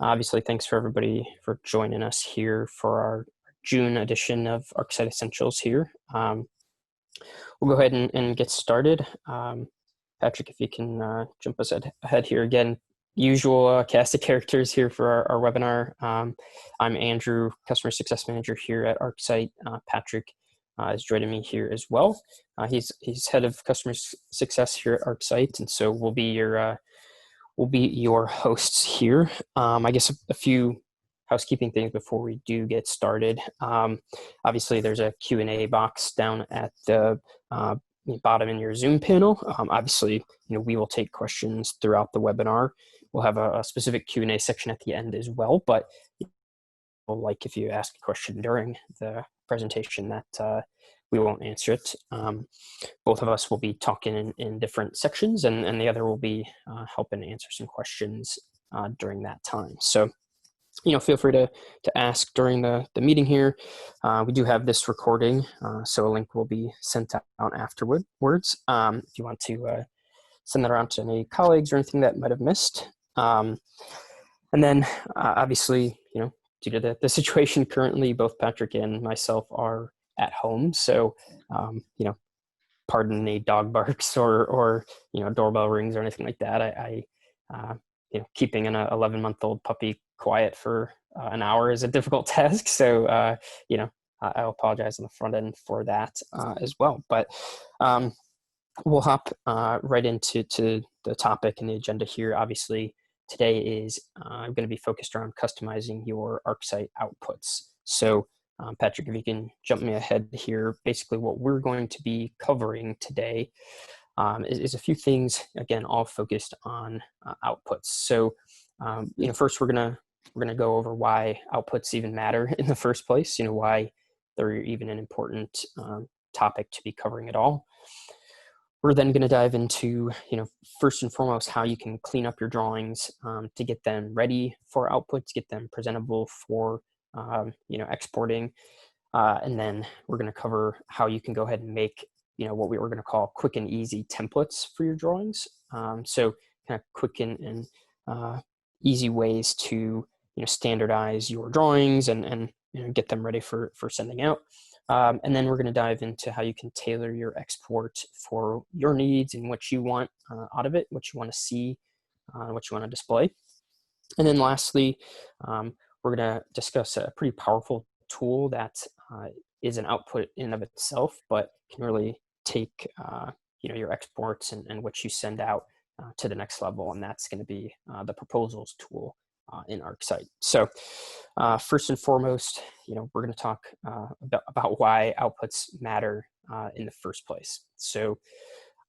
Obviously, thanks for everybody for joining us here for our June edition of ArcSite Essentials here. We'll go ahead and get started. Patrick, if you can jump us ahead here again. Usual cast of characters here for our webinar. I'm Andrew, Customer Success Manager here at ArcSite. Patrick is joining me here as well. He's head of Customer Success here at ArcSite, and so we'll be your hosts here. I guess a few housekeeping things before we do get started. Obviously, there's a Q&A box down at the bottom in your Zoom panel. Obviously, we will take questions throughout the webinar. We'll have a specific Q&A section at the end as well, but like if you ask a question during the presentation that we won't answer it. Both of us will be talking in different sections, and the other will be helping answer some questions during that time. So, feel free to ask during the meeting here. We do have this recording, so a link will be sent out afterwards. If you want to send that around to any colleagues or anything that might have missed. And then, obviously, due to the situation currently, both Patrick and myself are at home. So, pardon any dog barks or doorbell rings or anything like that. I keeping an 11-month-old puppy quiet for an hour is a difficult task. So, I'll apologize on the front end for that as well. But we'll hop right into the topic and the agenda here. Obviously, today is going to be focused around customizing your ArcSite outputs. So, Patrick, if you can jump me ahead here, basically what we're going to be covering today is a few things, again, all focused on outputs. So, first we're gonna go over why outputs even matter in the first place. Why they're even an important topic to be covering at all. We're then going to dive into, first and foremost, how you can clean up your drawings to get them ready for outputs, get them presentable for exporting, and then we're going to cover how you can go ahead and make what we were going to call quick and easy templates for your drawings. So kind of quick and easy ways to standardize your drawings and get them ready for sending out. And then we're going to dive into how you can tailor your export for your needs and what you want out of it, what you want to see, what you want to display. And then lastly, we're going to discuss a pretty powerful tool that is an output in and of itself, but can really take your exports and what you send out to the next level, and that's going to be the proposals tool in ArcSite. So first and foremost, we're going to talk about why outputs matter in the first place. So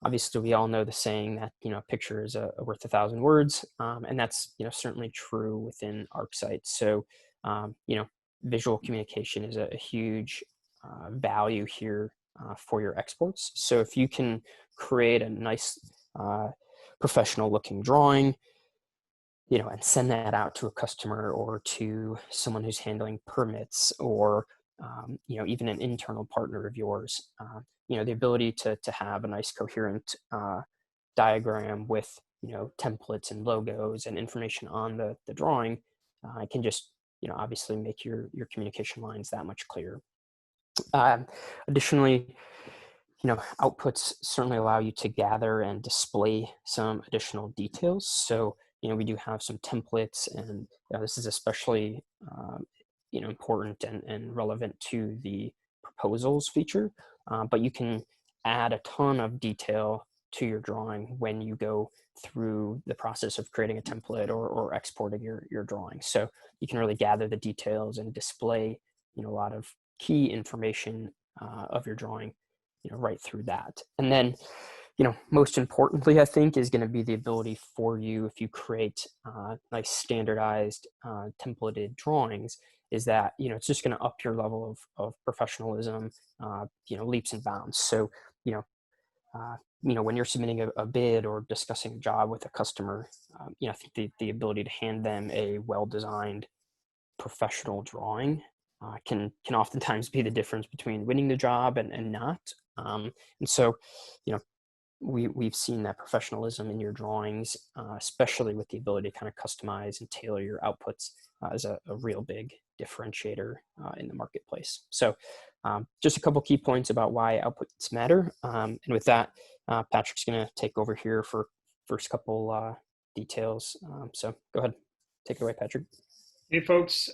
obviously, we all know the saying that a picture is worth 1,000 words, and that's certainly true within ArcSite. So visual communication is a huge value here for your exports. So if you can create a nice professional looking drawing, and send that out to a customer or to someone who's handling permits or even an internal partner of yours, the ability to have a nice coherent diagram with templates and logos and information on the drawing can just obviously make your communication lines that much clearer. Additionally, outputs certainly allow you to gather and display some additional details. So we do have some templates, and this is especially important and relevant to the proposals feature, but you can add a ton of detail to your drawing when you go through the process of creating a template or exporting your drawing. So you can really gather the details and display a lot of key information of your drawing right through that. And then most importantly, I think, is going to be the ability for you, if you create nice standardized templated drawings, is that it's just going to up your level of professionalism leaps and bounds. So when you're submitting a bid or discussing a job with a customer, I think the ability to hand them a well-designed professional drawing can oftentimes be the difference between winning the job and not. And so we've seen that professionalism in your drawings, especially with the ability to kind of customize and tailor your outputs, as a real big differentiator in the marketplace. So just a couple key points about why outputs matter. And with that, Patrick's going to take over here for first couple details. So go ahead, take it away, Patrick. Hey folks,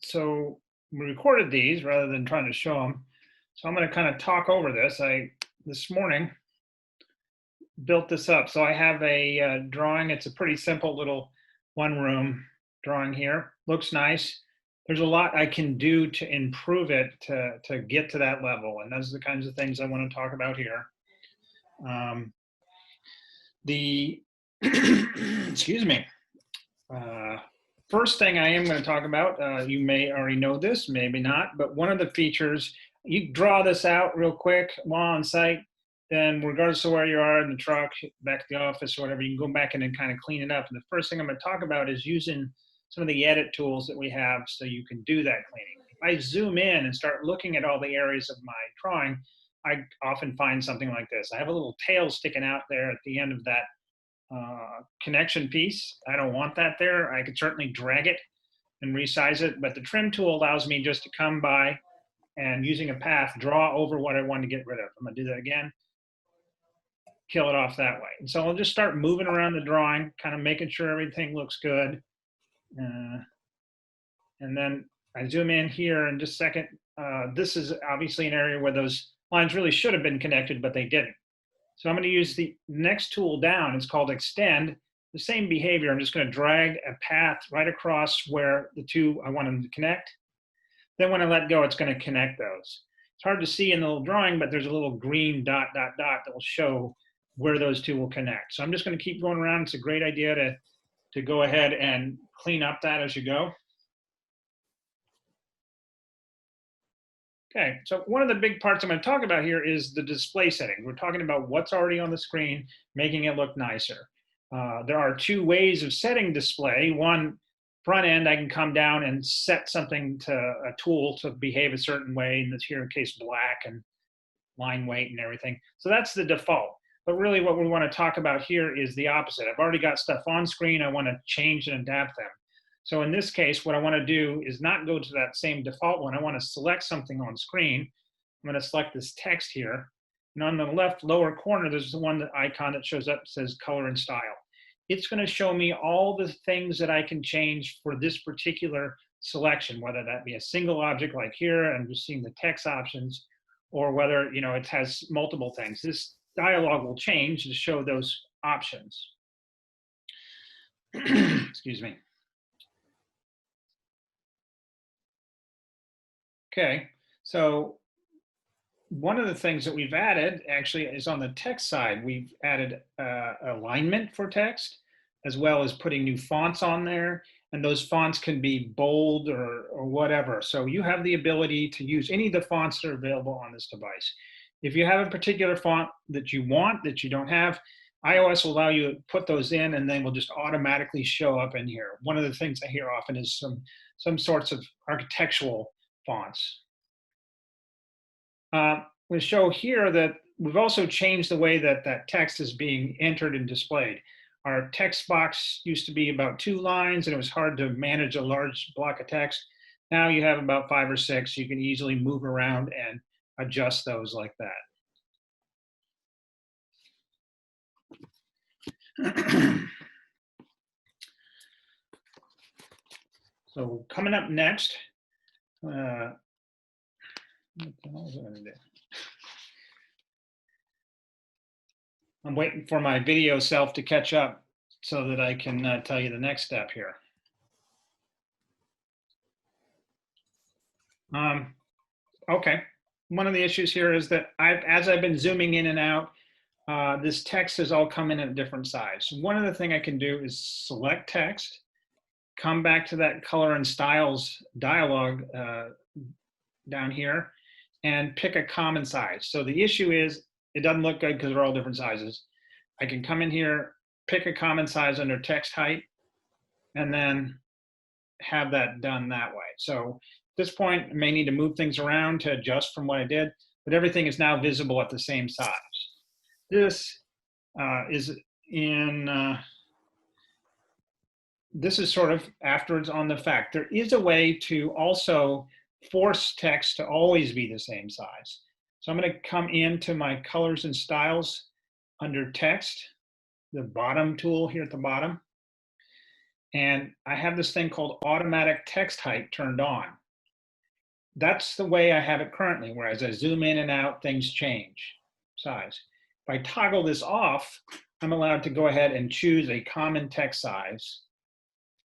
so we recorded these rather than trying to show them. So I'm going to kind of talk over this. This morning built this up. So I have a drawing. It's a pretty simple little one room drawing here. Looks nice. There's a lot I can do to improve it to get to that level. And those are the kinds of things I want to talk about here. Excuse me. First thing I am going to talk about, you may already know this, maybe not, but one of the features, you draw this out real quick while on site, then regardless of where you are in the truck, back to the office or whatever, you can go back in and kind of clean it up. And the first thing I'm going to talk about is using some of the edit tools that we have so you can do that cleaning. If I zoom in and start looking at all the areas of my drawing, I often find something like this. I have a little tail sticking out there at the end of that connection piece. I don't want that there. I could certainly drag it and resize it, but the trim tool allows me just to come by and using a path, draw over what I want to get rid of. I'm going to do that again. Kill it off that way. And so I'll just start moving around the drawing, kind of making sure everything looks good. And then I zoom in here in just a second. This is obviously an area where those lines really should have been connected, but they didn't. So I'm going to use the next tool down. It's called Extend. The same behavior. I'm just going to drag a path right across where the two I want them to connect. Then when I let go, it's going to connect those. It's hard to see in the little drawing, but there's a little green dot, dot, dot that will show where those two will connect. So I'm just going to keep going around. It's a great idea to go ahead and clean up that as you go. Okay, so one of the big parts I'm going to talk about here is the display settings. We're talking about what's already on the screen, making it look nicer. There are two ways of setting display. One, front end, I can come down and set something to a tool to behave a certain way, and that's here in case black and line weight and everything. So that's the default. But really what we want to talk about here is the opposite. I've already got stuff on screen. I want to change and adapt them. So in this case, what I want to do is not go to that same default one. I want to select something on screen. I'm going to select this text here. And on the left lower corner, there's the one icon that shows up, says color and style. It's going to show me all the things that I can change for this particular selection, whether that be a single object like here, and just seeing the text options, or whether it has multiple things. This dialog will change to show those options. Excuse me. Okay, so one of the things that we've added actually is on the text side. We've added alignment for text, as well as putting new fonts on there. And those fonts can be bold or whatever. So you have the ability to use any of the fonts that are available on this device. If you have a particular font that you want, that you don't have, iOS will allow you to put those in and then will just automatically show up in here. One of the things I hear often is some sorts of architectural fonts. We show here that we've also changed the way that that text is being entered and displayed. Our text box used to be about 2 lines and it was hard to manage a large block of text. Now you have about 5 or 6. You can easily move around and adjust those like that. So coming up next, what the hell is it going to do? I'm waiting for my video self to catch up so that I can tell you the next step here. Okay, one of the issues here is that as I've been zooming in and out, this text has all come in at a different size. One of the things I can do is select text, come back to that color and styles dialog down here, and pick a common size. So the issue is it doesn't look good because they're all different sizes. I can come in here, pick a common size under text height, and then have that done that way. So at this point, I may need to move things around to adjust from what I did, but everything is now visible at the same size. This is in, this is sort of afterwards on the fact. There is a way to also force text to always be the same size. So I'm going to come into my colors and styles under text, the bottom tool here at the bottom. And I have this thing called automatic text height turned on. That's the way I have it currently, where as I zoom in and out, things change size. If I toggle this off, I'm allowed to go ahead and choose a common text size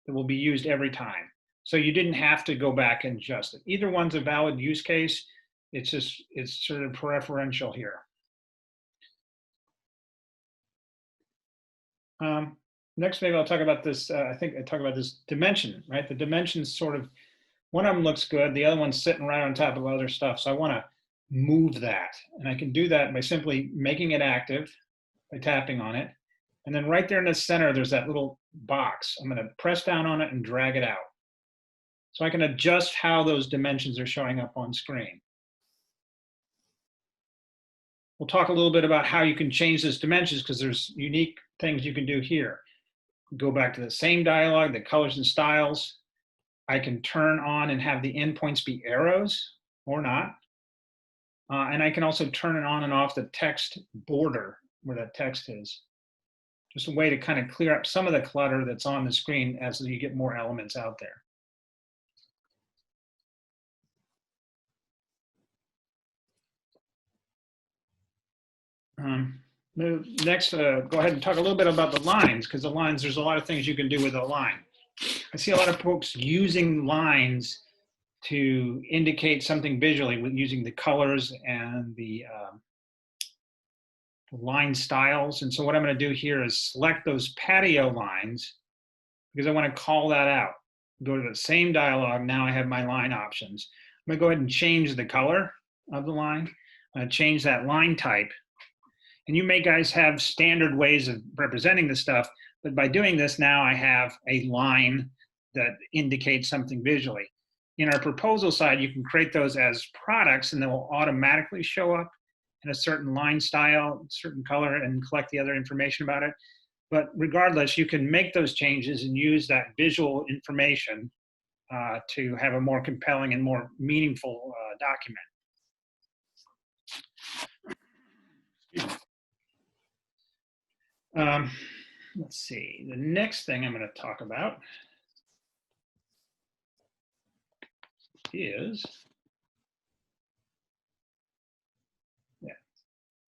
that will be used every time. So you didn't have to go back and adjust it. Either one's a valid use case. It's sort of preferential here. Next, maybe I'll talk about this. I think I talk about this dimension, right? The dimensions sort of, one of them looks good. The other one's sitting right on top of other stuff. So I want to move that. And I can do that by simply making it active by tapping on it. And then right there in the center, there's that little box. I'm going to press down on it and drag it out. So I can adjust how those dimensions are showing up on screen. We'll talk a little bit about how you can change those dimensions because there's unique things you can do here. Go back to the same dialog, the colors and styles. I can turn on and have the endpoints be arrows or not. And I can also turn it on and off the text border where that text is. Just a way to kind of clear up some of the clutter that's on the screen as you get more elements out there. Next, go ahead and talk a little bit about the lines, because the lines, there's a lot of things you can do with a line. I see a lot of folks using lines to indicate something visually with using the colors and the line styles. And so what I'm going to do here is select those patio lines because I want to call that out. Go to the same dialog. Now I have my line options. I'm going to go ahead and change the color of the line. Change that line type. And you may guys have standard ways of representing the stuff, but by doing this now I have a line that indicates something visually. In our proposal side, you can create those as products and they will automatically show up in a certain line style, certain color, and collect the other information about it. But regardless, you can make those changes and use that visual information to have a more compelling and more meaningful document. Let's see, the next thing I'm going to talk about is,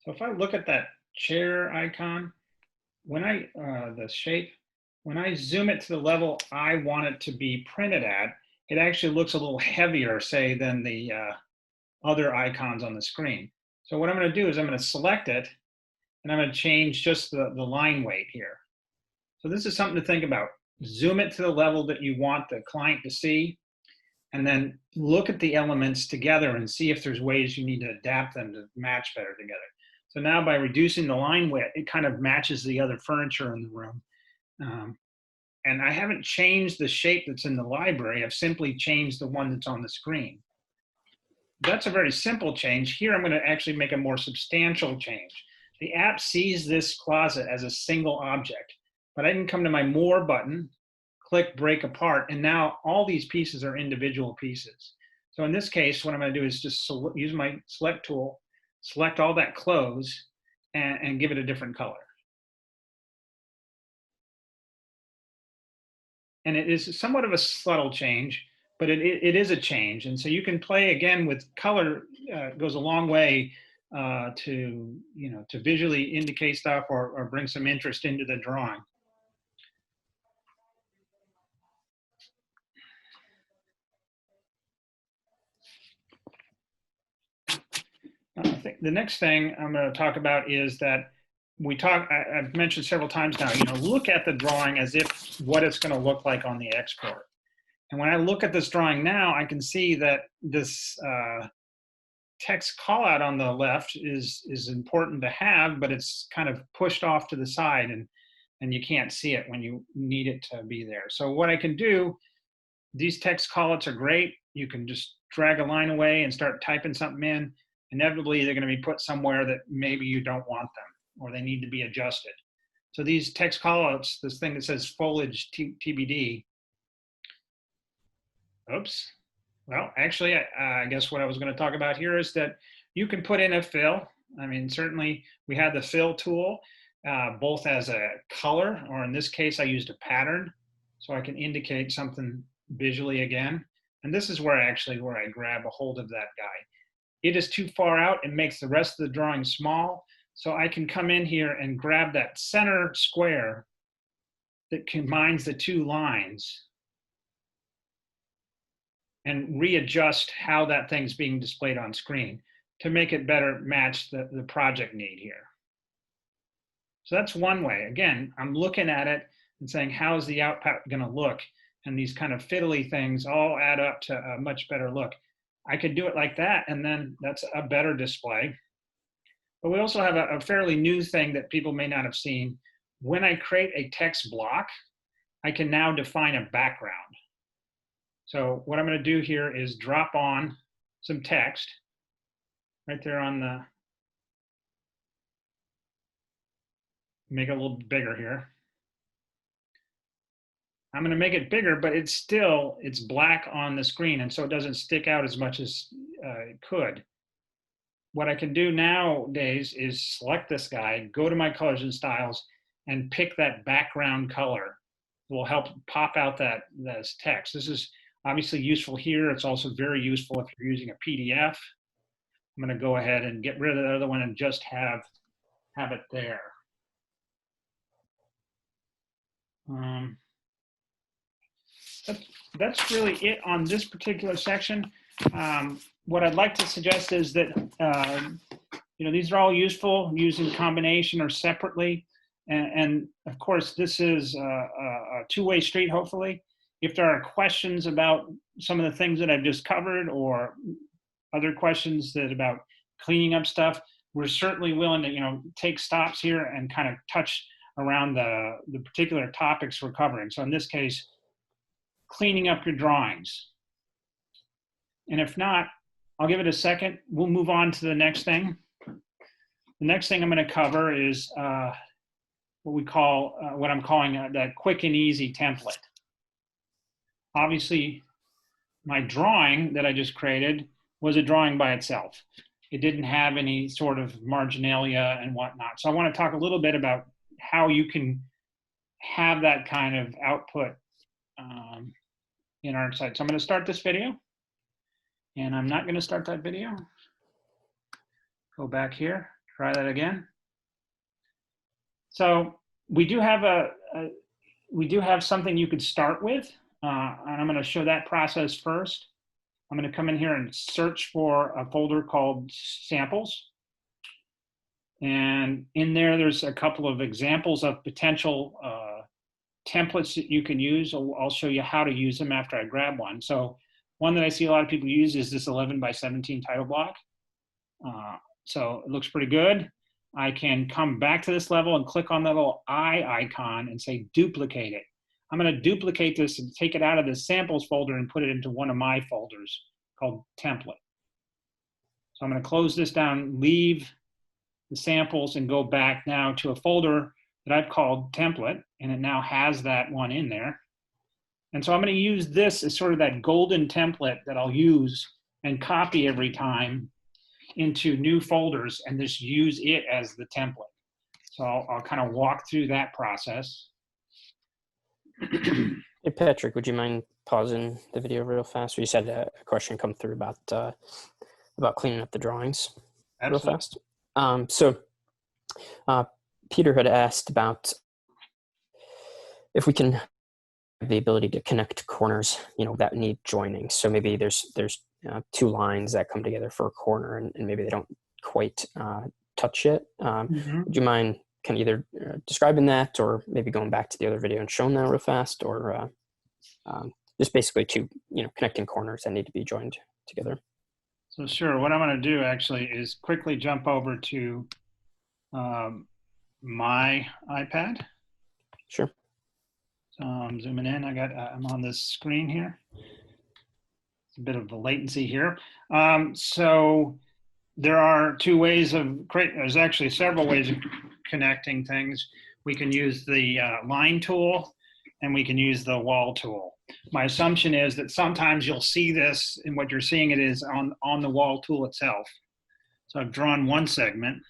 so if I look at that chair icon, when I, the shape, when I zoom it to the level I want it to be printed at, it actually looks a little heavier, say, than the other icons on the screen. So what I'm going to do is I'm going to select it, and I'm going to change just the line weight here. So this is something to think about. Zoom it to the level that you want the client to see, and then look at the elements together and see if there's ways you need to adapt them to match better together. So now by reducing the line width, it kind of matches the other furniture in the room. And I haven't changed the shape that's in the library. I've simply changed the one that's on the screen. That's a very simple change. Here I'm going to actually make a more substantial change. The app sees this closet as a single object, but I can come to my More button, click Break Apart, and now all these pieces are individual pieces. So in this case, what I'm going to do is just use my Select tool, select all that close, and give it a different color. And it is somewhat of a subtle change, but it is a change. And so you can play again with color. Goes a long way to visually indicate stuff or bring some interest into the drawing. I think the next thing I'm going to talk about is that I've mentioned several times now, look at the drawing as if what it's going to look like on the export. And when I look at this drawing now, I can see that this text callout on the left is important to have, but it's kind of pushed off to the side and you can't see it when you need it to be there. So what I can do, these text callouts are great. You can just drag a line away and start typing something in. Inevitably, they're going to be put somewhere that maybe you don't want them. or they need to be adjusted. So these text callouts, this thing that says foliage TBD, oops. Well, actually, I guess what I was going to talk about here is that you can put in a fill. I mean, certainly we have the fill tool, both as a color, or in this case, I used a pattern, so I can indicate something visually again. And this is where I grab a hold of that guy. It is too far out and makes the rest of the drawing small. So I can come in here and grab that center square that combines the two lines and readjust how that thing's being displayed on screen to make it better match the project need here. So that's one way. Again, I'm looking at it and saying, how is the output going to look? And these kind of fiddly things all add up to a much better look. I could do it like that, and then that's a better display. But we also have a fairly new thing that people may not have seen. When I create a text block, I can now define a background. So what I'm going to do here is drop on some text right there on the, make it a little bigger here. I'm going to make it bigger, but it's black on the screen, and so it doesn't stick out as much as it could. What I can do nowadays is select this guy, go to my colors and styles, and pick that background color. It will help pop out that text. This is obviously useful here. It's also very useful if you're using a PDF. I'm going to go ahead and get rid of the other one and just have it there. That's really it on this particular section. What I'd like to suggest is that these are all useful, used in combination or separately, and of course this is a two-way street. Hopefully, if there are questions about some of the things that I've just covered, or other questions about cleaning up stuff, we're certainly willing to take stops here and kind of touch around the particular topics we're covering. So in this case, cleaning up your drawings. And if not, I'll give it a second. We'll move on to the next thing. The next thing I'm going to cover is what I'm calling that quick and easy template. Obviously, my drawing that I just created was a drawing by itself. It didn't have any sort of marginalia and whatnot. So I want to talk a little bit about how you can have that kind of output in ArcSite. So I'm going to start this video, and I'm not going to start that video. Go back here, try that again. So we do have something you could start with, and I'm going to show that process first. I'm going to come in here and search for a folder called samples. And in there's a couple of examples of potential templates that you can use. I'll show you how to use them after I grab one. So one that I see a lot of people use is this 11 by 17 title block. So it looks pretty good. I can come back to this level and click on the little eye icon and say duplicate it. I'm going to duplicate this and take it out of the samples folder and put it into one of my folders called template. So I'm going to close this down, leave the samples, and go back now to a folder that I've called template, and it now has that one in there. And so I'm going to use this as sort of that golden template that I'll use and copy every time into new folders and just use it as the template. So I'll kind of walk through that process. Hey, Patrick, would you mind pausing the video real fast? You said a question come through about cleaning up the drawings. Absolutely. Real fast. Peter had asked about if we can have the ability to connect corners, that need joining. So maybe there's two lines that come together for a corner, and maybe they don't quite touch it. Would you mind kind of either describing that, or maybe going back to the other video and showing that real fast, or just basically two, connecting corners that need to be joined together? So sure, what I'm going to do actually is quickly jump over to my iPad. Sure. So I'm zooming in. I'm on this screen here. It's a bit of a latency here. So there are two ways of there's actually several ways of connecting things, we can use the line tool and we can use the wall tool. My assumption is that sometimes you'll see this, and what you're seeing it is on the wall tool itself. So I've drawn one segment,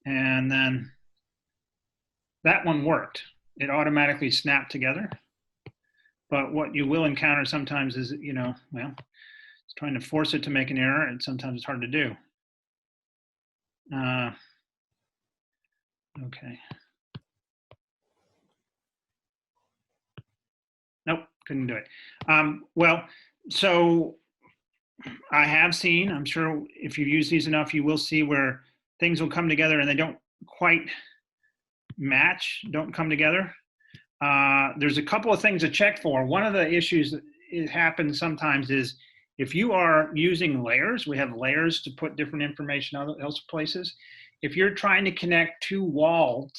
and then that one worked. It automatically snapped together. But what you will encounter sometimes is, well, it's trying to force it to make an error, and sometimes it's hard to do. Okay. Nope, couldn't do it. Well, so I have seen, I'm sure if you use these enough, you will see where things will come together and they don't quite match, don't come together. There's a couple of things to check for. One of the issues that happens sometimes is if you are using layers, we have layers to put different information else places. If you're trying to connect two wall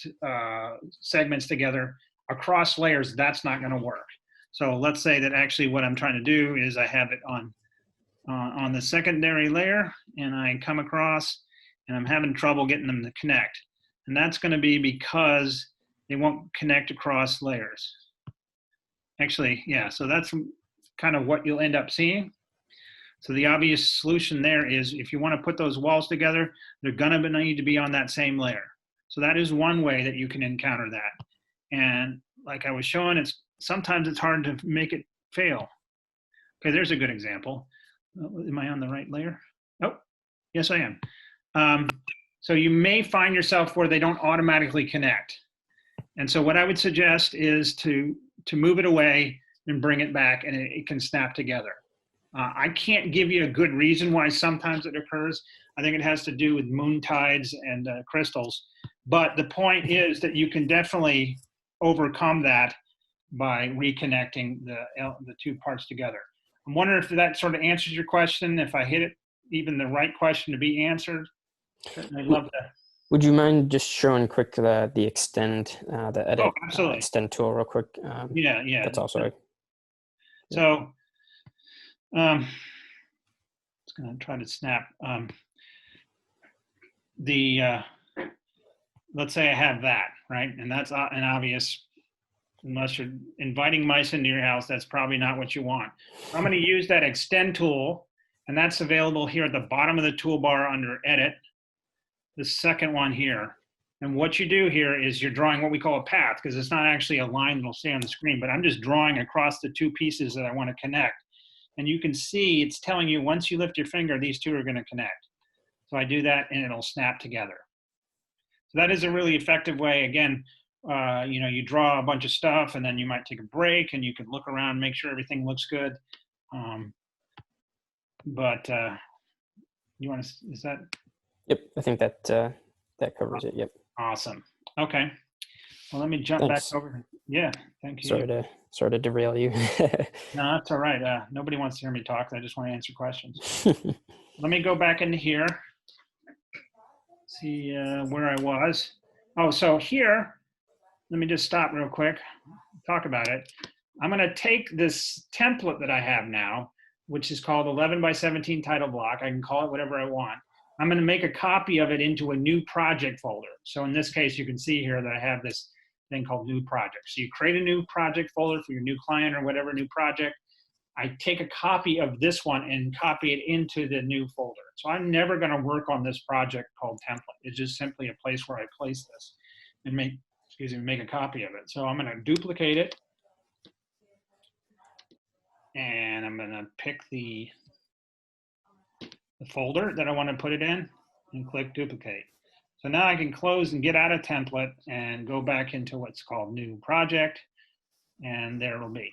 segments together across layers, that's not going to work. So let's say that actually what I'm trying to do is I have it on the secondary layer, and I come across, and I'm having trouble getting them to connect. And that's going to be because they won't connect across layers. Actually, yeah, so that's kind of what you'll end up seeing. So the obvious solution there is if you want to put those walls together, they're going to need to be on that same layer. So that is one way that you can encounter that. And like I was showing, sometimes it's hard to make it fail. Okay, there's a good example. Am I on the right layer? Oh, yes, I am. So you may find yourself where they don't automatically connect. And so what I would suggest is to move it away and bring it back, and it can snap together. I can't give you a good reason why sometimes it occurs. I think it has to do with moon tides and crystals. But the point is that you can definitely overcome that by reconnecting the two parts together. I'm wondering if that sort of answers your question, if I hit it, even the right question to be answered. I'd love to. Would you mind just showing quick the extend, the edit extend tool real quick? Yeah. That's also right. So it's going to try to snap. Let's say I have that, right? And that's an obvious, unless you're inviting mice into your house, that's probably not what you want. So I'm going to use that extend tool, and that's available here at the bottom of the toolbar under edit, the second one here. And what you do here is you're drawing what we call a path, because it's not actually a line that'll stay on the screen, but I'm just drawing across the two pieces that I want to connect. And you can see it's telling you once you lift your finger, these two are going to connect. So I do that and it'll snap together. So that is a really effective way. Again, you draw a bunch of stuff and then you might take a break and you can look around, make sure everything looks good. You want to, is that? Yep, I think that covers it. Yep. Awesome. Okay. Well, let me jump back over. Yeah, thank you. Sorry to derail you. No, that's all right. Nobody wants to hear me talk. I just want to answer questions. Let me go back into here. See where I was. Oh, so here, let me just stop real quick, talk about it. I'm going to take this template that I have now, which is called 11 by 17 title block. I can call it whatever I want. I'm going to make a copy of it into a new project folder. So in this case, you can see here that I have this thing called new project. So you create a new project folder for your new client or whatever new project. I take a copy of this one and copy it into the new folder. So I'm never going to work on this project called template. It's just simply a place where I place this and make a copy of it. So I'm going to duplicate it. And I'm going to pick the folder that I want to put it in and click duplicate. So now I can close and get out of template and go back into what's called new project, and there it'll be.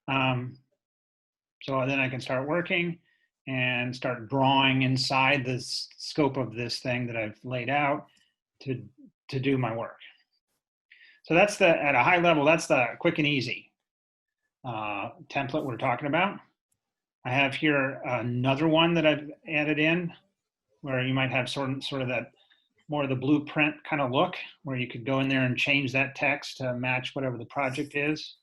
So then I can start working and start drawing inside the scope of this thing that I've laid out to do my work. So that's at a high level, that's the quick and easy template we're talking about. I have here another one that I've added in where you might have sort of that more of the blueprint kind of look where you could go in there and change that text to match whatever the project is.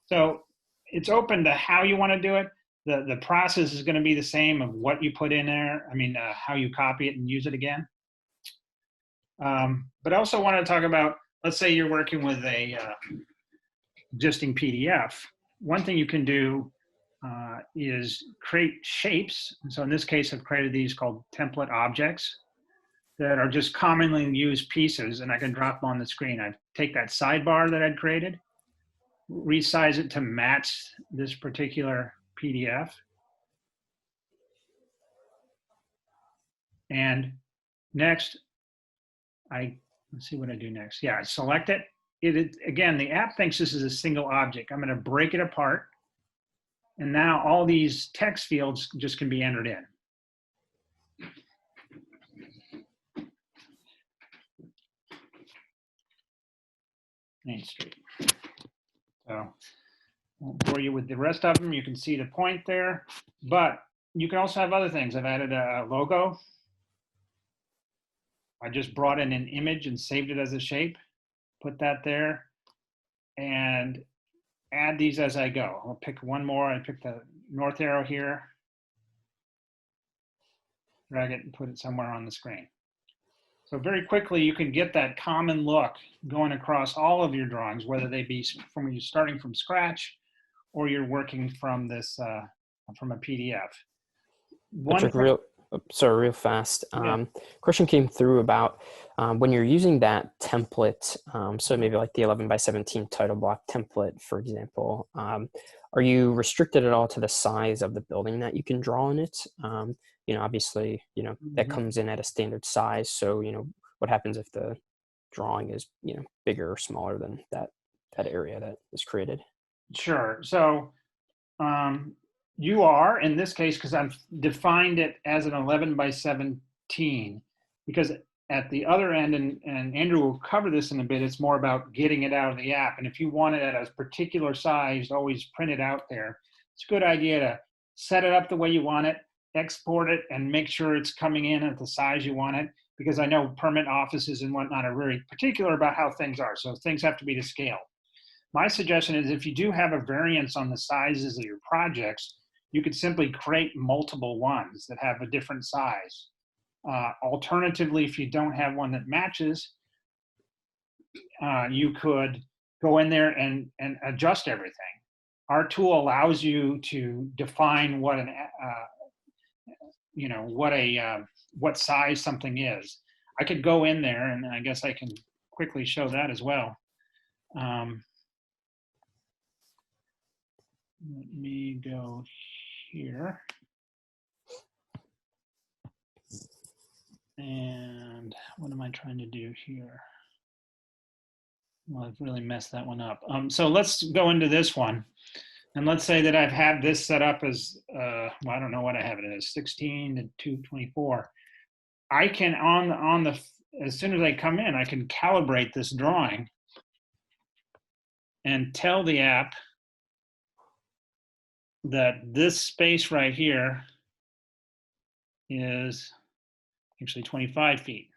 So it's open to how you want to do it. The process is going to be the same of what you put in there. I mean, how you copy it and use it again. But I also want to talk about, let's say you're working with a existing PDF. One thing you can do is create shapes. So in this case, I've created these called template objects that are just commonly used pieces, and I can drop them on the screen. I take that sidebar that I'd created, resize it to match this particular PDF. And next, let's see what I do next. Yeah, I select it. Again, the app thinks this is a single object. I'm going to break it apart. And now all these text fields just can be entered in. Main Street. So I won't bore you with the rest of them. You can see the point there. But you can also have other things. I've added a logo. I just brought in an image and saved it as a shape. Put that there. And add these as I go. I'll pick one more. I pick the north arrow here. Drag it and put it somewhere on the screen. So very quickly, you can get that common look going across all of your drawings, whether they be from you starting from scratch or you're working from this from a PDF. Patrick, real fast. Question came through about when you're using that template, so maybe like the 11 by 17 title block template, for example, are you restricted at all to the size of the building that you can draw in it? Obviously, that comes in at a standard size. So, what happens if the drawing is, bigger or smaller than that area that is created? Sure. So, you are, in this case, because I've defined it as an 11 by 17, because at the other end, and Andrew will cover this in a bit, it's more about getting it out of the app. And if you want it at a particular size, always print it out there. It's a good idea to set it up the way you want it, export it, and make sure it's coming in at the size you want it, because I know permanent offices and whatnot are very particular about how things are. So things have to be to scale. My suggestion is if you do have a variance on the sizes of your projects, you could simply create multiple ones that have a different size. Alternatively, if you don't have one that matches, you could go in there and adjust everything. Our tool allows you to define what what size something is. I could go in there, and I guess I can quickly show that as well. Let me go here. And what am I trying to do here? Well, I've really messed that one up. So let's go into this one. And let's say that I've had this set up as, well, I don't know what I have it as, 16 to 224. I can, as soon as I come in, I can calibrate this drawing and tell the app that this space right here is actually 25 feet.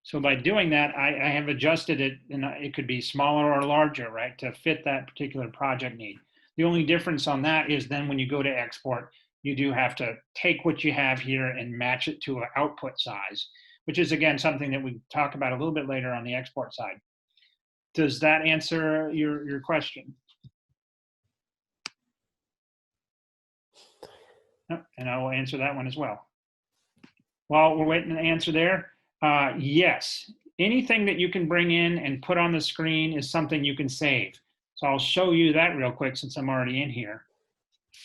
So by doing that, I have adjusted it, and it could be smaller or larger, right, to fit that particular project need. The only difference on that is then when you go to export, you do have to take what you have here and match it to an output size, which is, again, something that we talk about a little bit later on the export side. Does that answer your question? And I will answer that one as well. While we're waiting to answer there, yes, anything that you can bring in and put on the screen is something you can save. So I'll show you that real quick since I'm already in here.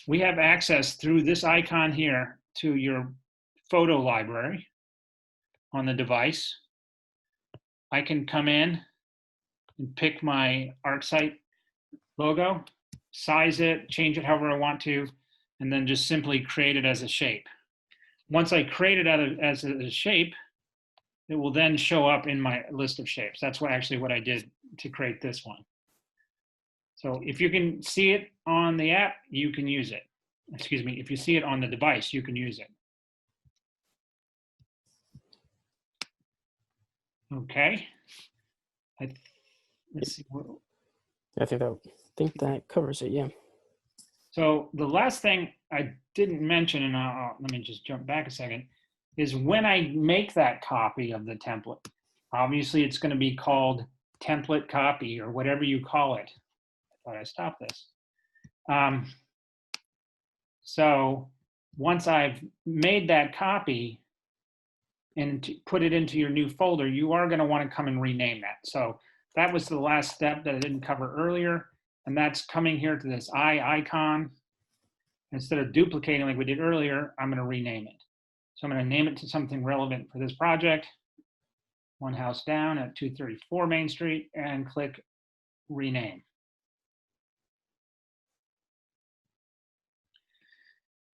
We have access through this icon here to your photo library on the device. I can come in and pick my ArcSite logo, size it, change it however I want to, and then just simply create it as a shape. Once I create it as a shape, it will then show up in my list of shapes. That's actually what I did to create this one. So if you can see it on the app, you can use it. Excuse me, if you see it on the device, you can use it. Okay. Let's see. I think that covers it, yeah. So the last thing I didn't mention, and let me just jump back a second. is when I make that copy of the template, obviously it's going to be called template copy or whatever you call it. I thought I stopped this. So once I've made that copy and put it into your new folder, you are going to want to come and rename that. So that was the last step that I didn't cover earlier. And that's coming here to this icon. Instead of duplicating like we did earlier, I'm going to rename it. So I'm going to name it to something relevant for this project. One house down at 234 Main Street, and click rename.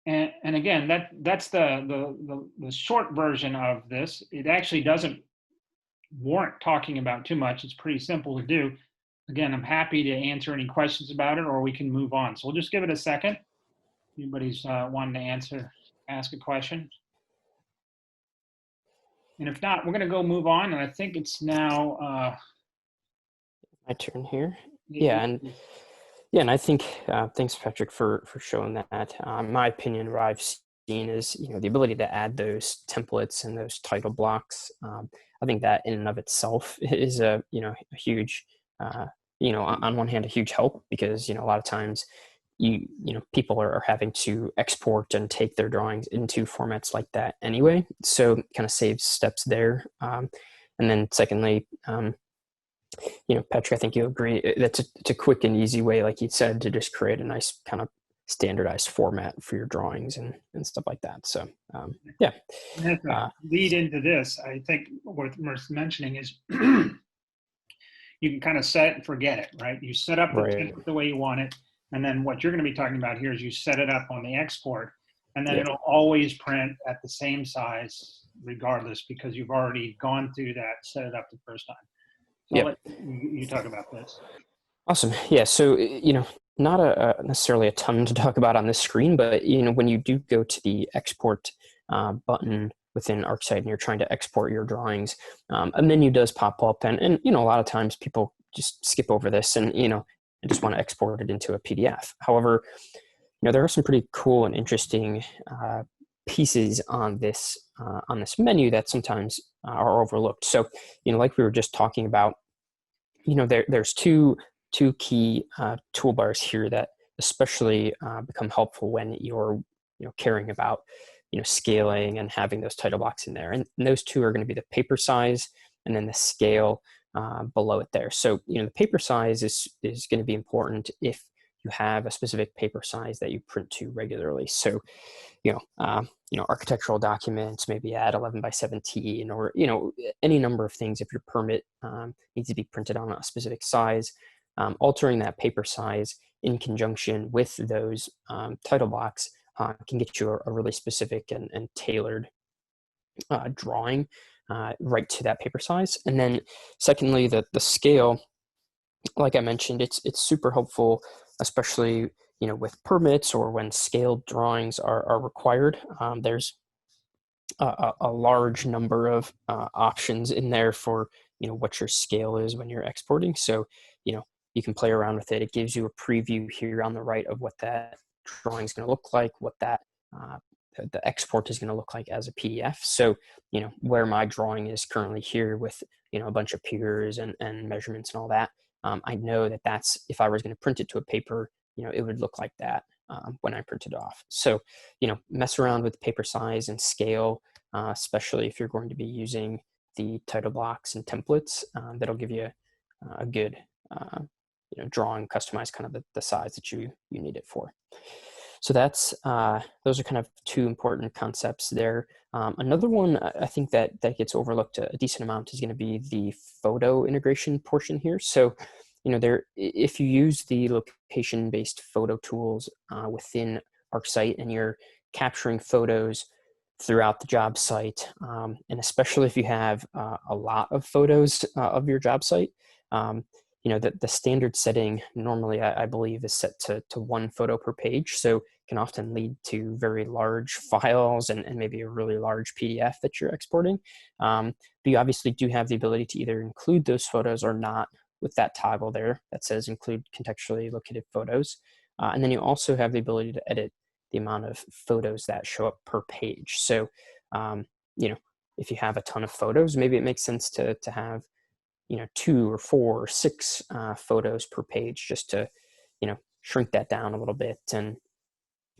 And again, that's the short version of this. It actually doesn't warrant talking about too much. It's pretty simple to do. Again, I'm happy to answer any questions about it, or we can move on. So we'll just give it a second. Anybody's wanting to ask a question? And if not, we're going to go move on. And I think it's now my turn here. Yeah, and I think thanks, Patrick, for showing that. My opinion, what I've seen is the ability to add those templates and those title blocks. I think that in and of itself is a huge on one hand a huge help, because a lot of times people are having to export and take their drawings into formats like that anyway, so it kind of saves steps there. And then secondly, Patrick, I think you agree that's it's a quick and easy way, like you said, to just create a nice kind of standardized format for your drawings and stuff like that. So yeah. Lead into this, I think worth mentioning is you can kind of set it and forget it, right? You set up the template the way you want it, and then what you're going to be talking about here is you set it up on the export, and then it'll always print at the same size regardless, because you've already gone through that, set it up the first time. So I'll let you talk about this. Awesome. Yeah. So, not necessarily a ton to talk about on this screen, but, when you do go to the export button within ArcSite and you're trying to export your drawings, a menu does pop up, and a lot of times people just skip over this and, just want to export it into a PDF. However, there are some pretty cool and interesting pieces on this menu that sometimes are overlooked. So, like we were just talking about, there's two key toolbars here that especially become helpful when you're caring about scaling and having those title blocks in there. And those two are going to be the paper size and then the scale below it there. So the paper size is going to be important if you have a specific paper size that you print to regularly. So architectural documents maybe at 11 by 17, or any number of things. If your permit needs to be printed on a specific size, altering that paper size in conjunction with those title blocks can get you a really specific and tailored drawing right to that paper size. And then secondly, the scale, like I mentioned, it's super helpful, especially with permits or when scaled drawings are required. There's a large number of options in there for what your scale is when you're exporting. So you can play around with it. It gives you a preview here on the right of what that drawing is going to look like, what that the export is going to look like as a PDF. So where my drawing is currently here with a bunch of piers and measurements and all that, I know that that's, if I was going to print it to a paper, it would look like that when I print it off. So mess around with paper size and scale, especially if you're going to be using the title blocks and templates. That'll give you a good drawing, customized kind of the size that you need it for. So that's those are kind of two important concepts there. Another one I think that gets overlooked a decent amount is going to be the photo integration portion here. So if you use the location-based photo tools within ArcSite and you're capturing photos throughout the job site, and especially if you have a lot of photos of your job site, the standard setting normally, I believe, is set to one photo per page. So can often lead to very large files and maybe a really large PDF that you're exporting. But you obviously do have the ability to either include those photos or not with that toggle there that says include contextually located photos. And then you also have the ability to edit the amount of photos that show up per page. So if you have a ton of photos, maybe it makes sense to have 2 or 4 or 6 photos per page, just to shrink that down a little bit and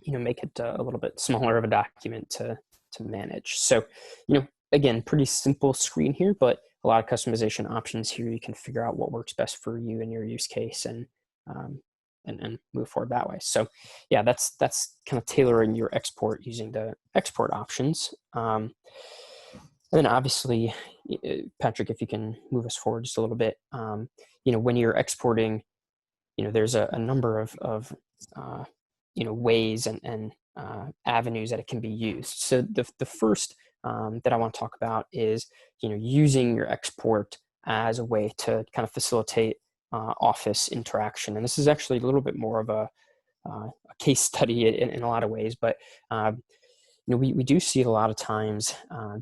make it a little bit smaller of a document to manage. So again, pretty simple screen here, but a lot of customization options here. You can figure out what works best for you and your use case, and move forward that way. So yeah, that's kind of tailoring your export using the export options. And then obviously, Patrick, if you can move us forward just a little bit, when you're exporting, there's a number of ways and avenues that it can be used. So the first that I want to talk about is using your export as a way to kind of facilitate office interaction. And this is actually a little bit more of a case study in a lot of ways, but we do see a lot of times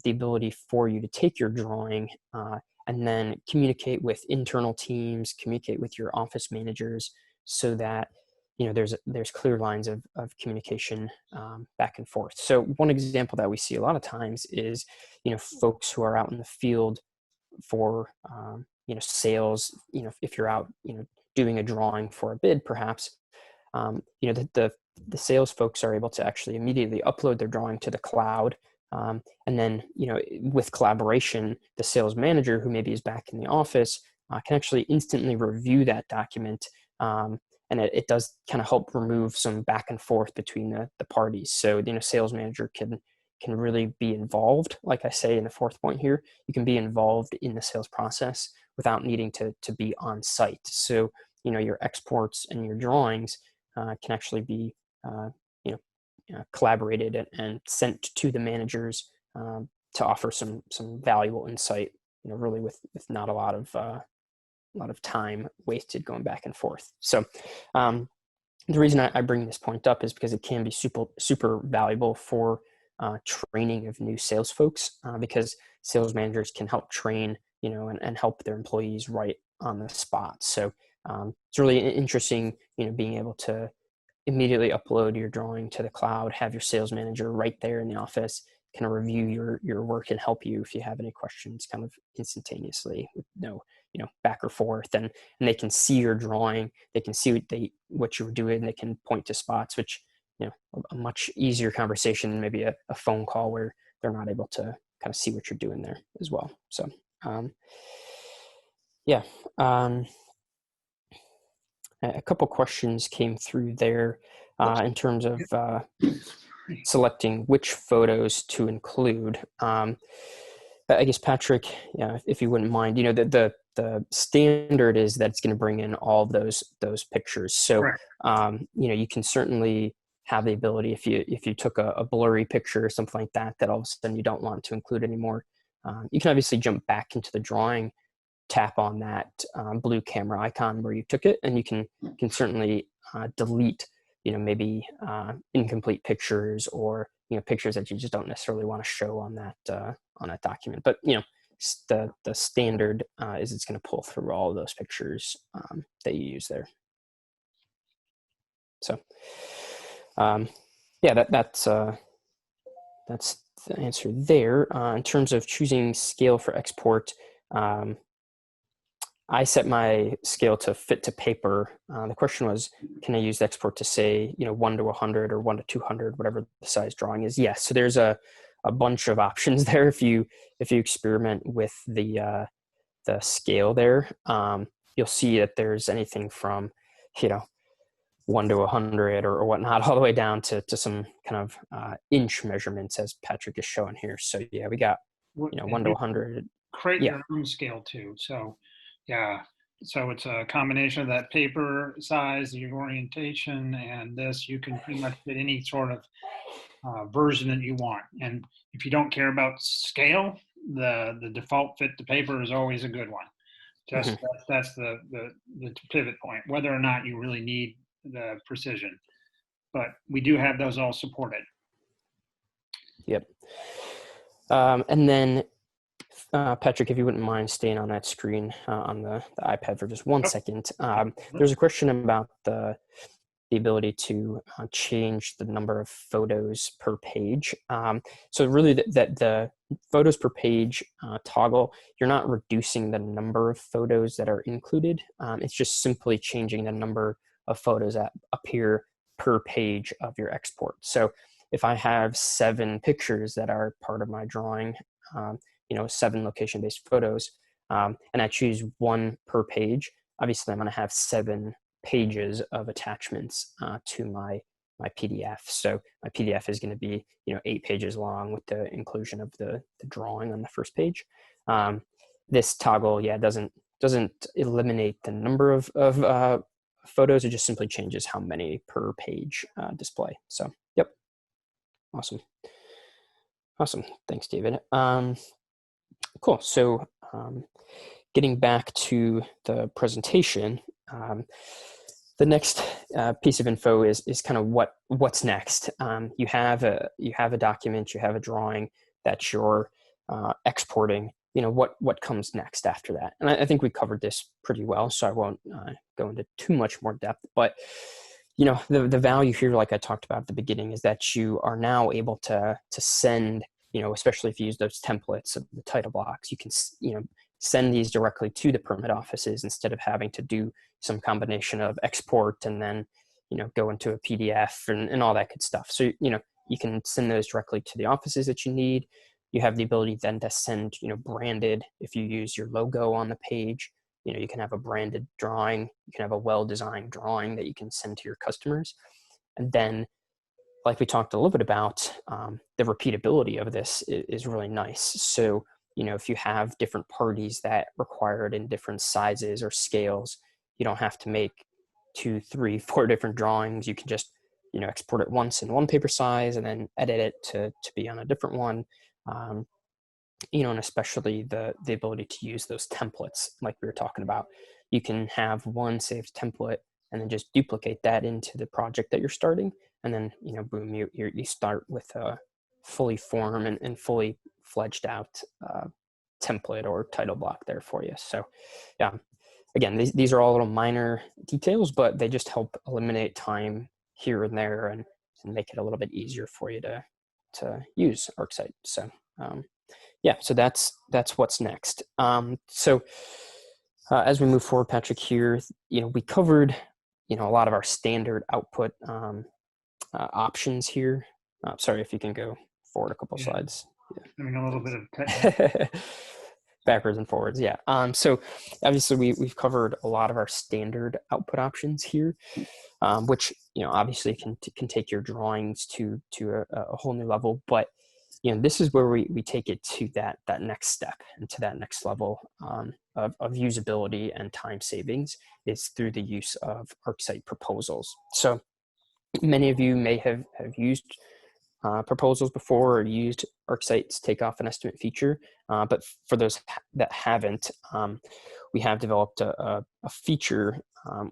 the ability for you to take your drawing and then communicate with internal teams, communicate with your office managers, so that there's clear lines of communication back and forth. So one example that we see a lot of times is folks who are out in the field for sales. If you're out doing a drawing for a bid, perhaps the sales folks are able to actually immediately upload their drawing to the cloud. And then, with collaboration, the sales manager, who maybe is back in the office, can actually instantly review that document. And it does kind of help remove some back and forth between the parties. So, sales manager can really be involved. Like I say in the fourth point here, you can be involved in the sales process without needing to be on site. So, your exports and your drawings can actually be collaborated and sent to the managers to offer some valuable insight. Really with not a lot of time wasted going back and forth. So the reason I bring this point up is because it can be super valuable for training of new sales folks, because sales managers can help train and help their employees right on the spot. So it's really interesting being able to immediately upload your drawing to the cloud, have your sales manager right there in the office kind of review your work and help you if you have any questions kind of instantaneously, with no back or forth. And they can see your drawing, they can see what you were doing, they can point to spots, which a much easier conversation than maybe a phone call where they're not able to kind of see what you're doing there as well. So yeah. A couple questions came through there in terms of selecting which photos to include. I guess, Patrick, if you wouldn't mind, the standard is that it's going to bring in all those pictures. So you can certainly have the ability, if you took a blurry picture or something like that all of a sudden you don't want to include anymore, you can obviously jump back into the drawing, tap on that blue camera icon where you took it, and you can certainly delete maybe incomplete pictures, or pictures that you just don't necessarily want to show on that document. But the standard is it's going to pull through all of those pictures that you use there. So yeah, that's the answer there. In terms of choosing scale for export, I set my scale to fit to paper. The question was, can I use the export to say, 1 to 100 or 1 to 200, whatever the size drawing is? Yes. So there's a bunch of options there. If you experiment with the scale there, you'll see that there's anything from, 1 to 100 or whatnot, all the way down to some kind of inch measurements, as Patrick is showing here. So yeah, we got, 1 to 100. Create your own scale too. So yeah, so it's a combination of that paper size, your orientation, and this. You can pretty much fit any sort of version that you want. And if you don't care about scale, the default fit to paper is always a good one. Just that's the pivot point, whether or not you really need the precision. But we do have those all supported. Yep. And then Patrick, if you wouldn't mind staying on that screen on the iPad for just one second. There's a question about the ability to change the number of photos per page. So really the photos per page toggle, you're not reducing the number of photos that are included. It's just simply changing the number of photos that appear per page of your export. So if I have 7 pictures that are part of my drawing, 7 location-based photos, and I choose 1 per page, obviously I'm going to have 7 pages of attachments to my PDF. So my PDF is going to be 8 pages long with the inclusion of the drawing on the first page. This toggle, doesn't eliminate the number of photos. It just simply changes how many per page display. So yep, awesome. Thanks, David. Cool. So getting back to the presentation. The next piece of info is kind of what's next. You have a document, you have a drawing that you're exporting. What comes next after that? And I think we covered this pretty well, so I won't go into too much more depth. But the value here, like I talked about at the beginning, is that you are now able to send, especially if you use those templates of the title blocks, you can send these directly to the permit offices instead of having to do some combination of export and then go into a PDF and all that good stuff. So you can send those directly to the offices that you need. You have the ability then to send branded, if you use your logo on the page, you can have a branded drawing, you can have a well-designed drawing that you can send to your customers. And then, like we talked a little bit about, the repeatability of this is really nice. So if you have different parties that require it in different sizes or scales, you don't have to make 2, 3, 4 different drawings. You can just export it once in one paper size and then edit it to be on a different one. And especially the ability to use those templates like we were talking about. You can have one saved template and then just duplicate that into the project that you're starting, and then boom, you start with a fully formed and fully fledged out template or title block there for you. So yeah, again, these are all little minor details, but they just help eliminate time here and there and make it a little bit easier for you to use ArcSite. So yeah, so that's what's next. So as we move forward, Patrick, here, we covered a lot of our standard output options here. Sorry, if you can go forward a couple slides. Yeah. I mean, a little bit of technical. Backwards and forwards, yeah. So obviously we've covered a lot of our standard output options here, which obviously can take your drawings to a whole new level. But this is where we take it to that next step and to that next level of usability and time savings, is through the use of ArcSite proposals. So many of you may have used proposals before or used ArcSite's takeoff and estimate feature, but for those that haven't, we have developed a feature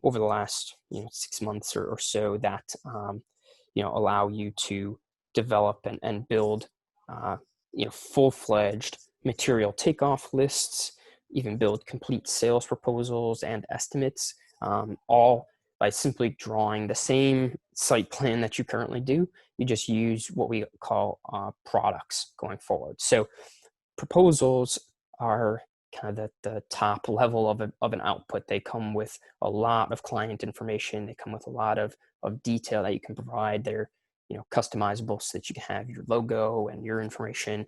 over the last 6 months or so that allow you to develop and build full-fledged material takeoff lists, even build complete sales proposals and estimates, all by simply drawing the same site plan that you currently do. You just use what we call products going forward. So proposals are kind of the top level of an output. They come with a lot of client information. They come with a lot of detail that you can provide. They're customizable so that you can have your logo and your information.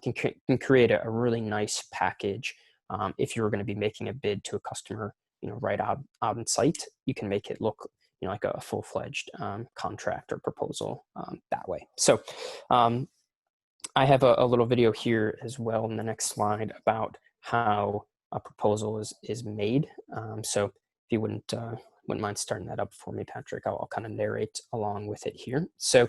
Can create a really nice package. If you're going to be making a bid to a customer, right out on site, you can make it look like a full-fledged contract or proposal that way. So I have a little video here as well in the next slide about how a proposal is made. So if you wouldn't mind starting that up for me, Patrick, I'll kind of narrate along with it here. So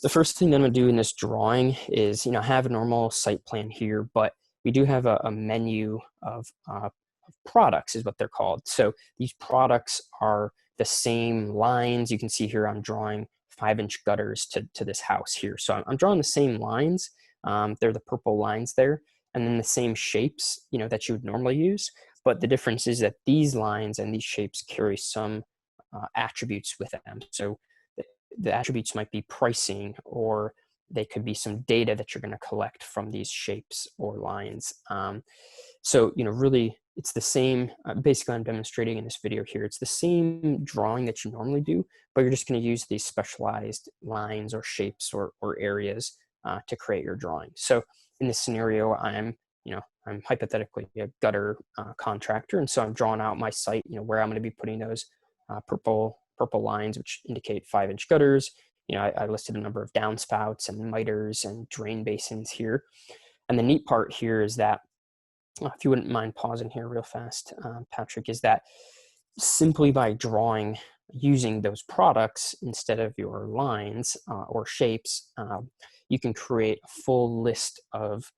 the first thing that I'm going to do in this drawing is, have a normal site plan here, but we do have a menu of products, is what they're called. So these products are the same lines. You can see here I'm drawing 5-inch gutters to this house here. So I'm drawing the same lines. They're the purple lines there, and then the same shapes, that you would normally use. But the difference is that these lines and these shapes carry some attributes with them. So the attributes might be pricing or they could be some data that you're going to collect from these shapes or lines. So, really, it's the same, basically I'm demonstrating in this video here, it's the same drawing that you normally do, but you're just going to use these specialized lines or shapes or areas to create your drawing. So in this scenario, I'm hypothetically a gutter contractor, and so I'm drawing out my site, where I'm going to be putting those purple lines, which indicate 5-inch gutters. I listed a number of downspouts and miters and drain basins here. And the neat part here is that, if you wouldn't mind pausing here real fast, Patrick, is that simply by drawing using those products instead of your lines or shapes, you can create a full list of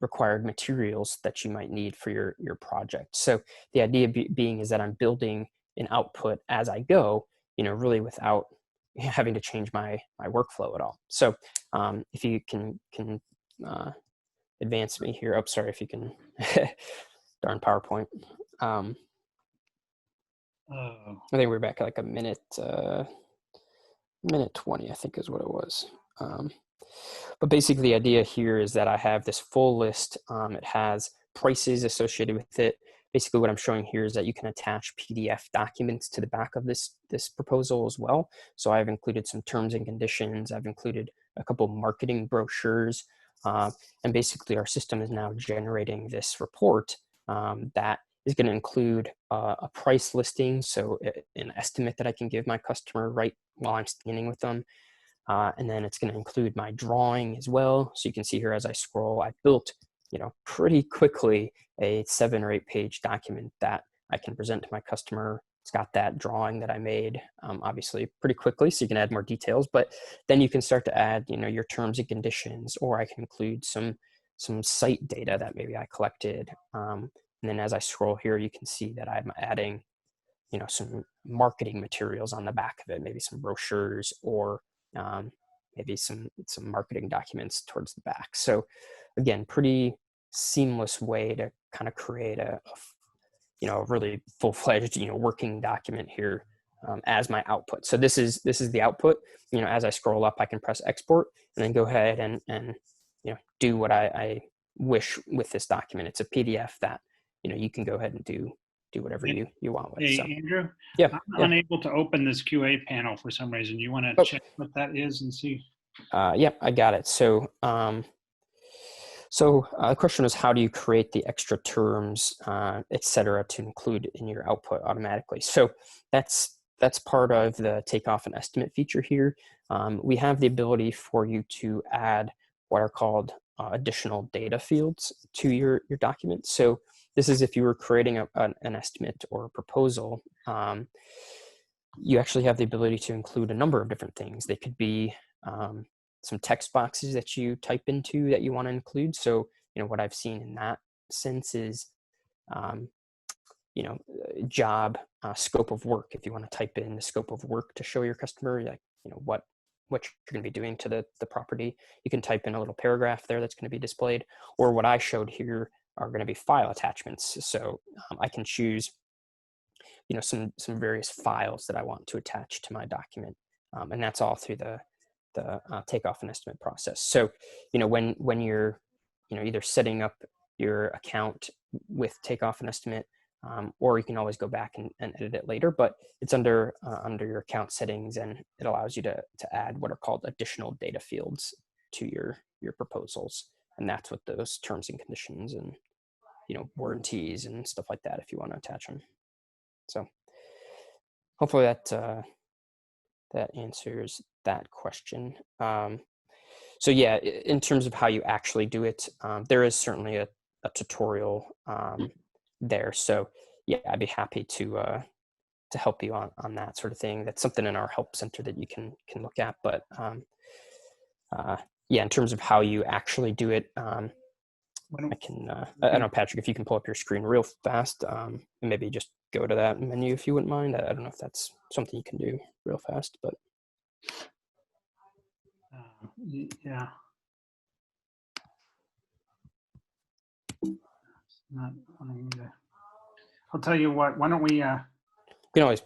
required materials that you might need for your project. So the idea being is that I'm building an output as I go, really without having to change my workflow at all. So if you can advance me here. Oh, sorry, if you can, darn PowerPoint. I think we're back at like a minute 20, I think is what it was. But basically the idea here is that I have this full list. It has prices associated with it. Basically what I'm showing here is that you can attach PDF documents to the back of this proposal as well. So I've included some terms and conditions. I've included a couple marketing brochures. And basically our system is now generating this report that is going to include a price listing, so an estimate that I can give my customer right while I'm standing with them. And then it's going to include my drawing as well. So you can see here as I scroll, I built, pretty quickly a 7 or 8 page document that I can present to my customer. It's got that drawing that I made, obviously pretty quickly, so you can add more details, but then you can start to add, your terms and conditions, or I can include some site data that maybe I collected. And then as I scroll here, you can see that I'm adding, some marketing materials on the back of it, maybe some brochures or maybe some marketing documents towards the back. So again, pretty seamless way to kind of create a really full-fledged, working document here as my output. So this is the output. As I scroll up, I can press export and then go ahead and do what I wish with this document. It's a PDF that you can go ahead and do whatever you want with. Hey, So, Andrew, yeah, I'm unable to open this QA panel for some reason. You want to check what that is and see? Yep, I got it. So, the question is, how do you create the extra terms, et cetera, to include in your output automatically? So that's part of the takeoff and estimate feature here. We have the ability for you to add what are called additional data fields to your document. So this is if you were creating an estimate or a proposal, you actually have the ability to include a number of different things. They could be some text boxes that you type into that you want to include. So, what I've seen in that sense is, job, scope of work. If you want to type in the scope of work to show your customer, like, what you're going to be doing to the property, you can type in a little paragraph there that's going to be displayed. Or what I showed here are going to be file attachments. So I can choose, some various files that I want to attach to my document. And that's all through the takeoff and estimate process. So, when you're, either setting up your account with takeoff and estimate, or you can always go back and edit it later, but it's under your account settings, and it allows you to add what are called additional data fields to your proposals. And that's what those terms and conditions and, warranties and stuff like that, if you want to attach them. So hopefully that answers that question. So yeah, in terms of how you actually do it, there is certainly a tutorial there. So yeah, I'd be happy to help you on that sort of thing. That's something in our help center that you can look at. But yeah, in terms of how you actually do it, I can, I don't know, Patrick, if you can pull up your screen real fast, and maybe just go to that menu if you wouldn't mind. I don't know if that's something you can do real fast, but. Yeah. Not wanting to. I'll tell you what. Why don't we? We can always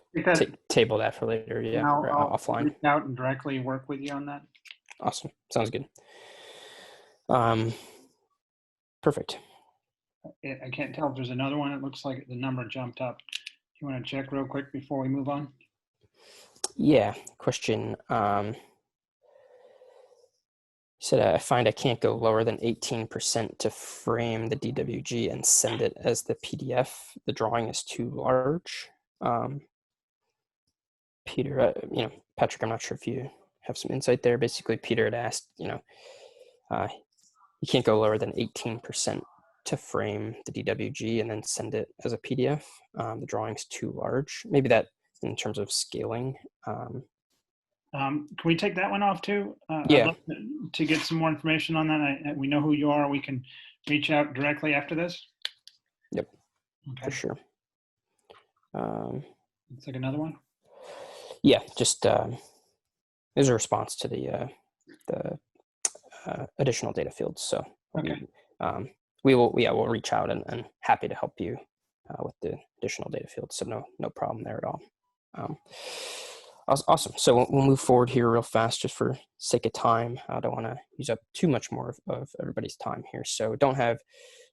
table that for later. Yeah, I'll offline. reach out and directly work with you on that. Awesome. Sounds good. Um, Perfect. I can't tell if there's another one. It looks like the number jumped up. Do you want to check real quick before we move on? Yeah. Question. Said I find I can't go lower than 18% to frame the DWG and send it as the PDF. The drawing is too large. Peter, Patrick, I'm not sure if you have some insight there. Basically, Peter had asked, you can't go lower than 18% to frame the DWG and then send it as a PDF. The drawing's too large. Maybe that in terms of scaling. Can we take that one off too? I'd Yeah. love to get some more information on that. We know who you are. We can reach out directly after this. Yep. Okay. For sure. Let's take another one. Yeah, just as a response to the additional data fields. So okay. we'll reach out and happy to help you with the additional data fields. So no problem there at all. Awesome. So we'll move forward here real fast just for sake of time. I don't want to use up too much more of everybody's time here. So don't have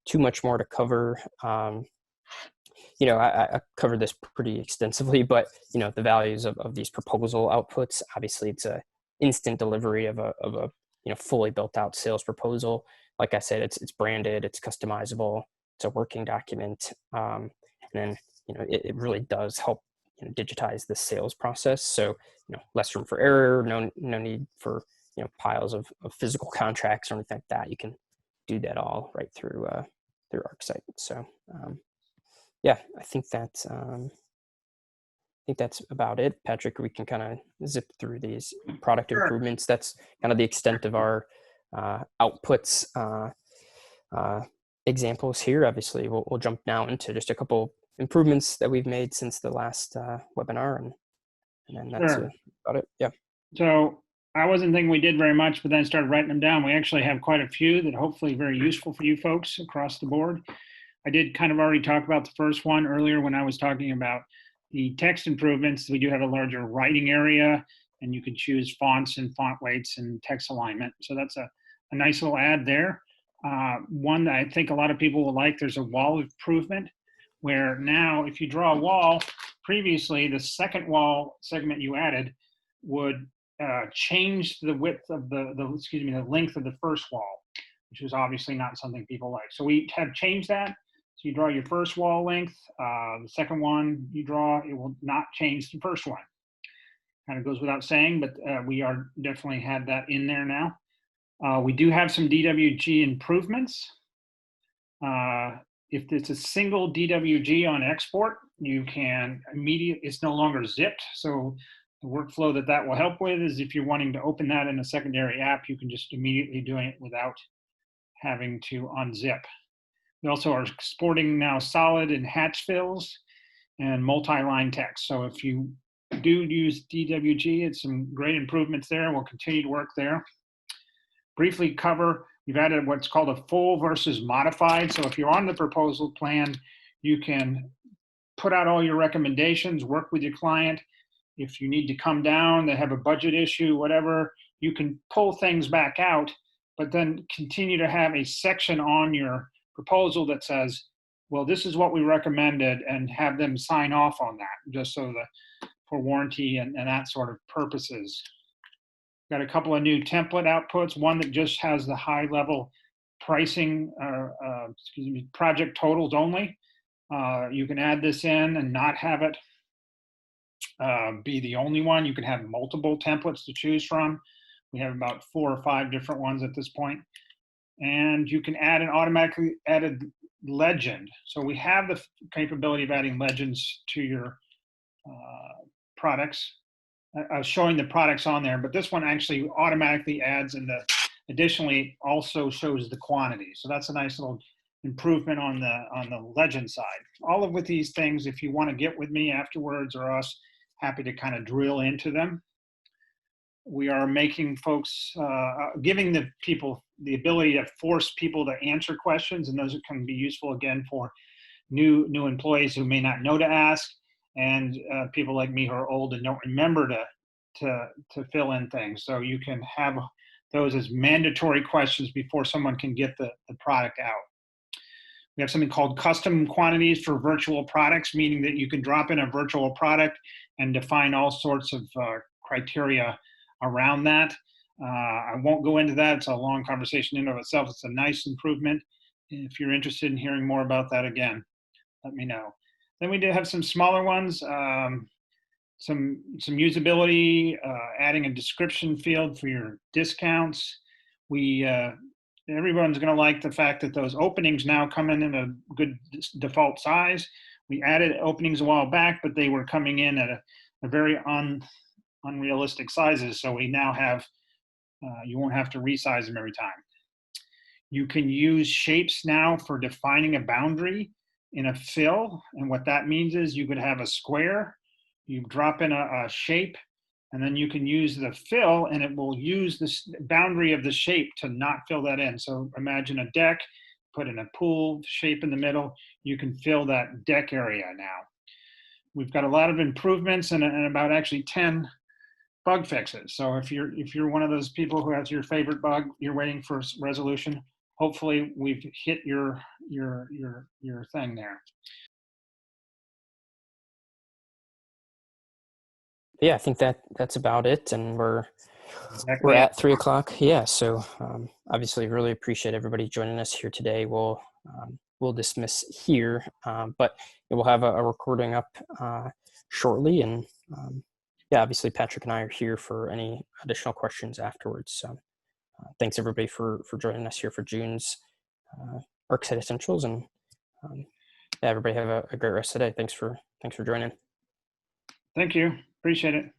too much more to cover. I covered this pretty extensively, but the values of these proposal outputs, obviously it's a instant delivery of a fully built out sales proposal. Like I said, it's branded, it's customizable, it's a working document, and then it really does help digitize the sales process. So less room for error, no need for piles of physical contracts or anything like that. You can do that all right through ArcSite. So yeah, I think that's about it. Patrick, we can kind of zip through these product improvements. That's kind of the extent of our outputs examples here. Obviously, we'll jump now into just a couple improvements that we've made since the last webinar, and then that's about it. Yeah. So I wasn't thinking we did very much, but then I started writing them down. We actually have quite a few that hopefully very useful for you folks across the board. I did kind of already talk about the first one earlier when I was talking about the text improvements. We do have a larger writing area, and you can choose fonts and font weights and text alignment. So that's a nice little add there. One that I think a lot of people will like, there's a wall improvement, where now if you draw a wall, previously the second wall segment you added would change the width of the length of the first wall, which was obviously not something people like. So we have changed that. So you draw your first wall length, the second one you draw, it will not change the first one. Kind of goes without saying, but we are definitely had that in there now. We do have some DWG improvements. If it's a single DWG on export, you can it's no longer zipped. So the workflow that will help with is if you're wanting to open that in a secondary app, you can just immediately do it without having to unzip. We also are exporting now solid and hatch fills and multi-line text. So if you do use DWG, it's some great improvements there. We'll continue to work there. Briefly cover, we've added what's called a full versus modified. So if you're on the proposal plan, you can put out all your recommendations, work with your client. If you need to come down, they have a budget issue, whatever, you can pull things back out, but then continue to have a section on your proposal that says, well, this is what we recommended, and have them sign off on that, just so for warranty and that sort of purposes. Got a couple of new template outputs, one that just has the high level pricing, project totals only. You can add this in and not have it be the only one. You can have multiple templates to choose from. We have about 4 or 5 different ones at this point. And you can add an automatically added legend. So we have the capability of adding legends to your products, showing the products on there, but this one actually automatically adds, and additionally also shows the quantity. So that's a nice little improvement on the legend side. All of with these things, if you want to get with me afterwards or us, happy to kind of drill into them. We are making folks, giving the people the ability to force people to answer questions, and those can be useful again for new employees who may not know to ask, and people like me who are old and don't remember to fill in things. So you can have those as mandatory questions before someone can get the product out. We have something called custom quantities for virtual products, meaning that you can drop in a virtual product and define all sorts of criteria around that. I won't go into that. It's a long conversation in and of itself. It's a nice improvement. If you're interested in hearing more about that, again, let me know. Then we did have some smaller ones, some usability, adding a description field for your discounts. Everyone's going to like the fact that those openings now come in a good default size. We added openings a while back, but they were coming in at a very unrealistic sizes. So we now have, you won't have to resize them every time. You can use shapes now for defining a boundary in a fill. And what that means is you could have a square, you drop in a shape, and then you can use the fill and it will use the boundary of the shape to not fill that in. So imagine a deck, put in a pool shape in the middle, you can fill that deck area now. We've got a lot of improvements and about actually 10 bug fixes. So if you're one of those people who has your favorite bug, you're waiting for resolution, hopefully we've hit your thing there. Yeah, I think that's about it, and we're Exactly. at 3 o'clock. Yeah, so obviously really appreciate everybody joining us here today. We'll dismiss here, but we'll have a recording up shortly, and yeah, obviously Patrick and I are here for any additional questions afterwards. So thanks everybody for joining us here for June's ArcSite Essentials, and yeah, everybody have a great rest of the day. Thanks for joining. Thank you. Appreciate it.